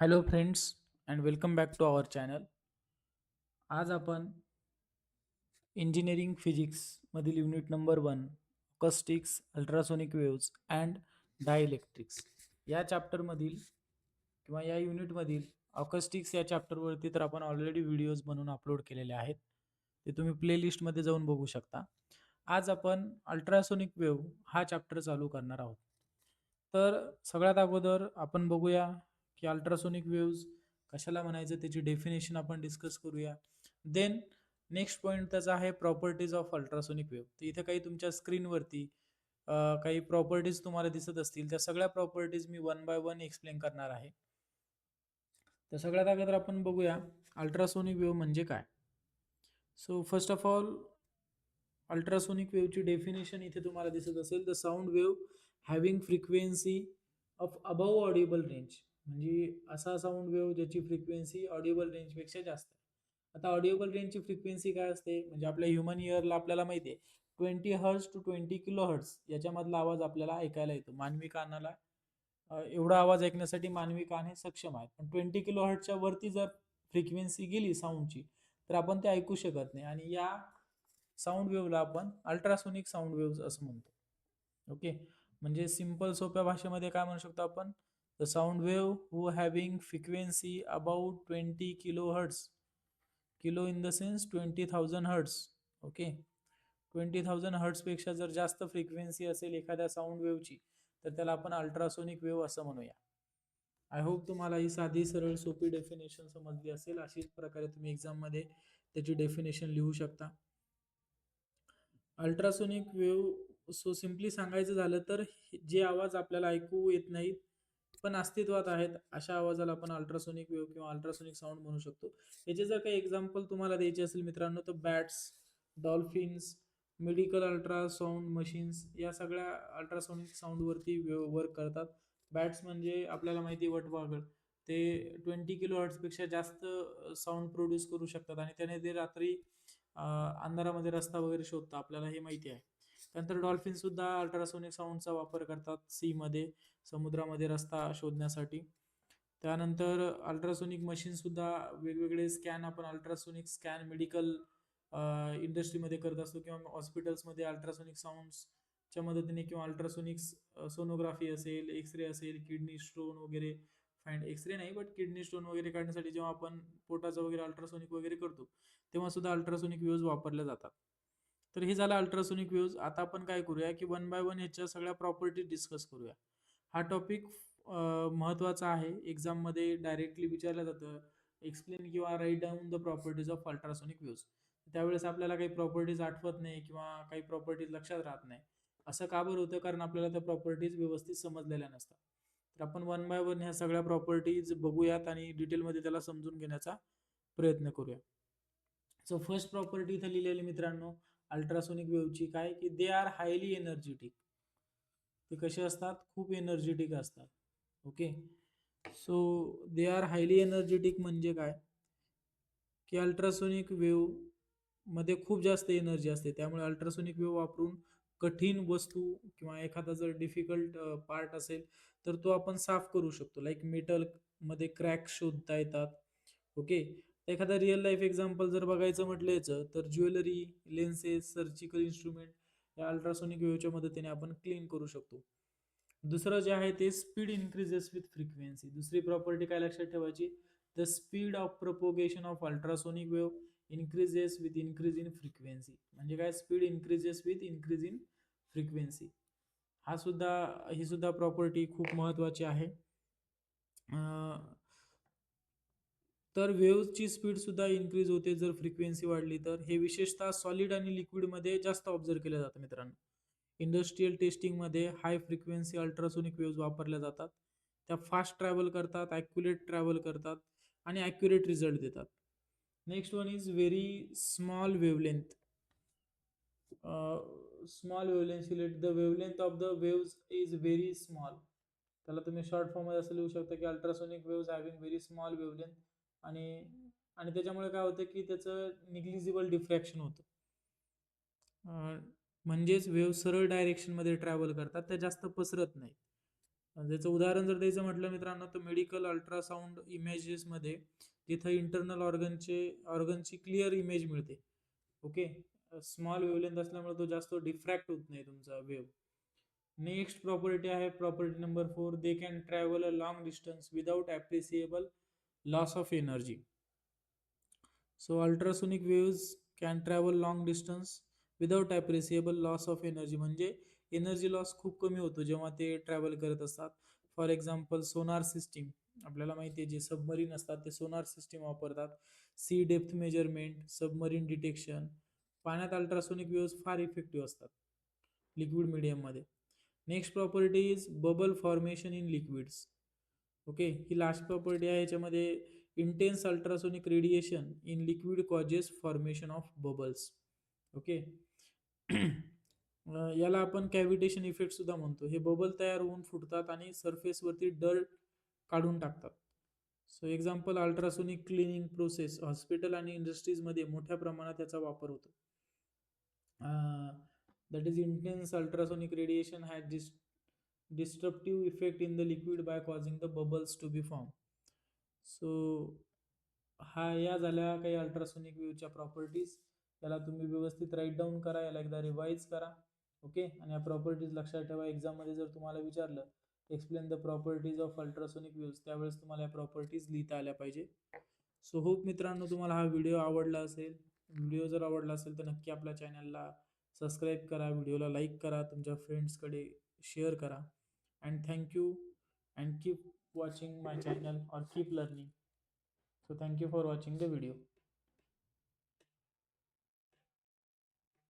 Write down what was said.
Hello friends and welcome back to our channel. आज आपण engineering फिजिक्समधील unit number 1 acoustics, ultrasonic waves and dielectrics या चॅप्टरमधील किंवा या युनिटमधील अकॉस्टिक्स या चॅप्टरवरती तर आपण ऑलरेडी व्हिडिओज बनवून अपलोड केलेले आहेत. ते तुम्ही प्लेलिस्टमध्ये जाऊन बघू शकता. आज आपण अल्ट्रासोनिक वेव्ह हा चॅप्टर चालू करणार आहोत. तर सगळ्यात अगोदर आपण बघूया की अल्ट्रासोनिक वेव्ज कशाला म्हणायचं, त्याची डेफिनेशन आपण डिस्कस करूया. देन नेक्स्ट पॉईंट त्याचा आहे प्रॉपर्टीज ऑफ अल्ट्रासोनिक वेव्ह. तर इथे काही तुमच्या स्क्रीनवरती काही प्रॉपर्टीज तुम्हाला दिसत असतील, त्या सगळ्या properties me one by one explain करणार आहे. तर सगळ्यात अगोदर आपण बघूया अल्ट्रासोनिक वेव्ह म्हणजे काय. So first of all ultrasonic वेव्हची डेफिनेशन इथे तुम्हाला दिसत असेल, the sound wave having frequency of above audible range. म्हणजे असा साऊंड वेव्ह ज्याची फ्रिक्वेन्सी ऑडिबल रेंजपेक्षा जास्त आहे. आता ऑडिओबल रेंजची फ्रिक्वेन्सी काय असते, म्हणजे आपल्या ह्युमन इयरला आपल्याला माहिती आहे 20 हर्ट्ज टू 20 किलो हर्ट्ज याच्यामधला आवाज आपल्याला ऐकायला येतो. मानवी कानाला एवढा आवाज ऐकण्यासाठी मानवी कान हे सक्षम आहेत. पण 20 किलो हर्ट्जच्या वरती जर फ्रिक्वेन्सी गेली साऊंडची तर आपण ते ऐकू शकत नाही, आणि या साऊंड वेव्हला आपण अल्ट्रासोनिक साऊंड वेव्ह असं म्हणतो. ओके, म्हणजे सिंपल सोप्या भाषेमध्ये काय म्हणू शकतो आपण, the sound wave who having frequency about 20 kilo hertz, kilo in the sense 20,000 hertz. Okay, 20,000 हर्ट्सपेक्षा जर जास्त फ्रिक्वेन्सी असेल एखाद्या साऊंड वेव्हची तर त्याला आपण अल्ट्रासोनिक वेव्ह असं म्हणूया. आय होप तुम्हाला ही साधी सरळ सोपी डेफिनेशन समजली असेल. अशाच प्रकारे तुम्ही एक्झाममध्ये त्याची डेफिनेशन लिहू शकता. अल्ट्रासोनिक वेव्ह सो सिम्पली सांगायचं झालं तर जे आवाज आपल्याला ऐकू येत नाहीत पण अस्तित्वात आहेत, अशा आवाजाला आपण अल्ट्रासोनिक वेव्ह किंवा अल्ट्रासोनिक साऊंड म्हणू शकतो. याचे जर काही एक्झाम्पल तुम्हाला द्यायचे असेल मित्रांनो, तर bats, dolphins, medical ultrasound machines या सगळ्या अल्ट्रासोनिक साऊंडवरती वर्क करतात. बॅट्स म्हणजे आपल्याला माहिती आहे वटवाघळ, ते 20 किलो हर्ट्सपेक्षा जास्त साऊंड प्रोड्यूस करू शकतात आणि त्याने ते रात्री अंधारामध्ये रस्ता वगैरे शोधतात, आपल्याला हे माहिती आहे. त्यानंतर डॉल्फिन सुद्धा अल्ट्रासोनिक साऊंडचा वापर करतात सी मध्ये, समुद्रामध्ये रस्ता शोधण्यासाठी. त्यानंतर अल्ट्रासोनिक मशीन सुद्धा वेगवेगळे स्कॅन आपण अल्ट्रासोनिक स्कॅन मेडिकल इंडस्ट्रीमध्ये करत असतो, किंवा हॉस्पिटल्समध्ये अल्ट्रासोनिक साऊंड्सच्या मदतीने, किंवा अल्ट्रासोनिक सोनोग्राफी असेल, एक्सरे असेल, किडनी स्टोन वगैरे फाइंड, एक्सरे नाही बट किडनी स्टोन वगैरे काढण्यासाठी जेव्हा आपण पोटाचं वगैरे अल्ट्रासोनिक वगैरे करतो तेव्हा सुद्धा अल्ट्रासोनिक वेव्ज वापरल्या जातात. तर हे झालं अल्ट्रासोनिक वेव्ज. आता आपण काय करूया की वन बाय वन ह्याच्या सगळ्या प्रॉपर्टी डिस्कस करूया. हा टॉपिक महत्त्वाचा आहे, एक्झाममध्ये डायरेक्टली विचारलं जातं, एक्सप्लेन किंवा write down the properties of ultrasonic waves. त्यावेळेस आपल्याला काही प्रॉपर्टीज आठवत नाही किंवा काही प्रॉपर्टीज लक्षात राहत नाही. असं का बरं होतं, कारण आपल्याला त्या प्रॉपर्टीज व्यवस्थित समजलेल्या नसतात. तर आपण वन बाय वन ह्या सगळ्या प्रॉपर्टीज बघूयात आणि डिटेलमध्ये त्याला समजून घेण्याचा प्रयत्न करूया. सो फर्स्ट प्रॉपर्टी इथे लिहिलेली मित्रांनो अल्ट्रासोनिक वेव्हची, काय की दे आर हायली एनर्जेटिक. ते कसे असतात, खूप एनर्जेटिक असतात. Okay, so they are highly energetic म्हणजे काय की अल्ट्रासोनिक वेव्ह मध्ये खूप जास्त एनर्जी असते, त्यामुळे अल्ट्रासोनिक वेव्ह वापरून कठीण वस्तू किंवा एखादा जर डिफिकल्ट पार्ट असेल तर तो आपण साफ करू शकतो. लाईक मेटल मध्ये क्रॅक शोधता येतात. ओके, एखादा रिअल लाईफ एक्झाम्पल जर बघायचं म्हटलं याचं, तर ज्वेलरी, लेन्सेस, सर्जिकल इन्स्ट्रुमेंट या अल्ट्रासोनिक वेव्हच्या मदतीने आपण क्लीन करू शकतो. दुसरं जे आहे ते स्पीड इन्क्रीजेस विथ फ्रिक्वेन्सी. दुसरी प्रॉपर्टी काय लक्षात ठेवायची, the speed of propagation of ultrasonic wave increases with increase in frequency. म्हणजे काय, speed increases with increase in frequency. ही सुद्धा प्रॉपर्टी खूप महत्वाची आहे. तर वेव्हची स्पीड सुद्धा इन्क्रीज होते जर फ्रिक्वेन्सी वाढली तर. हे विशेषतः सॉलिड आणि लिक्विडमध्ये जास्त ऑब्झर्व केलं जातं मित्रांनो. इंडस्ट्रियल टेस्टिंगमध्ये हाय फ्रिक्वेन्सी अल्ट्रासोनिक वेव्ज वापरल्या जातात. त्या फास्ट ट्रॅव्हल करतात, ॲक्युरेट ट्रॅव्हल करतात आणि ॲक्युरेट रिझल्ट देतात. Next one is very small wavelength. Small wavelength, the wavelength of the waves is very small. त्याला तुम्ही शॉर्ट फॉर्म मध्ये असं लिहू शकता की ultrasonic waves having very small wavelength. आणि आणि त्याच्यामुळे काय होतं की त्याचं निग्लिजिबल डिफ्रॅक्शन होतं. म्हणजेच वेव्ह सरळ डायरेक्शनमध्ये ट्रॅव्हल करतात, त्या जास्त पसरत नाही. त्याचं उदाहरण जर द्यायचं म्हटलं मित्रांनो, तर मेडिकल अल्ट्रासाऊंड इमेजेसमध्ये तिथं इंटरनल ऑर्गनची क्लिअर इमेज मिळते. ओके. स्मॉल वेव्हलेंथ असल्यामुळे तो जास्त डिफ्रॅक्ट होत नाही तुमचा वेव्ह. नेक्स्ट प्रॉपर्टी आहे property number 4, they can travel a long distance without appreciable loss of energy. So ultrasonic waves can travel long distance without appreciable loss of energy, म्हणजे energy loss खूप कमी होतो जेव्हा ते ट्रॅव्हल करत असतात. For example Sonar system, आपल्याला माहिती आहे जे सबमरीन असतात ते सोनार सिस्टीम वापरतात. Sea depth measurement, submarine detection, पाण्यात अल्ट्रासोनिक वेव्स फार इफेक्टिव्ह असतात लिक्विड मीडियममध्ये. Next property is bubble formation in liquids. Okay, ही लास्ट प्रॉपर्टी आहे. याच्यामध्ये intense ultrasonic radiation in liquid causes formation of bubbles. Okay. याला आपण कॅव्हिटेशन इफेक्ट सुद्धा म्हणतो. हे बबल तयार होऊन फुटतात आणि सरफेसवरती डर्ट काढून टाकतात. So example, ultrasonic cleaning process hospital आणि इंडस्ट्रीजमध्ये मोठ्या प्रमाणात याचा वापर होतो. That is intense ultrasonic radiation has disruptive effect in the liquid by causing the bubbles to be formed. So या झाल्या काही अल्ट्रासोनिक वेव्हच्या प्रॉपर्टीज. याला तुम्ही व्यवस्थित राईट डाऊन करा, याला एकदा रिवाईज करा. ओके. आणि या प्रॉपर्टीज लक्षात ठेवा. एक्झाममध्ये जर तुम्हाला विचारलं explain the properties of ultrasonic waves, त्यावेळेस तुम्हाला या प्रॉपर्टीज लिहिता आल्या पाहिजे. सो होप मित्रांनो तुम्हाला हा व्हिडिओ आवडला असेल. व्हिडिओ जर आवडला असेल तर नक्की आपल्या चॅनलला सबस्क्राईब करा, व्हिडिओला लाईक करा, तुमच्या फ्रेंड्सकडे शेअर करा. And thank you, and keep watching my channel or keep learning. So thank you for watching the video.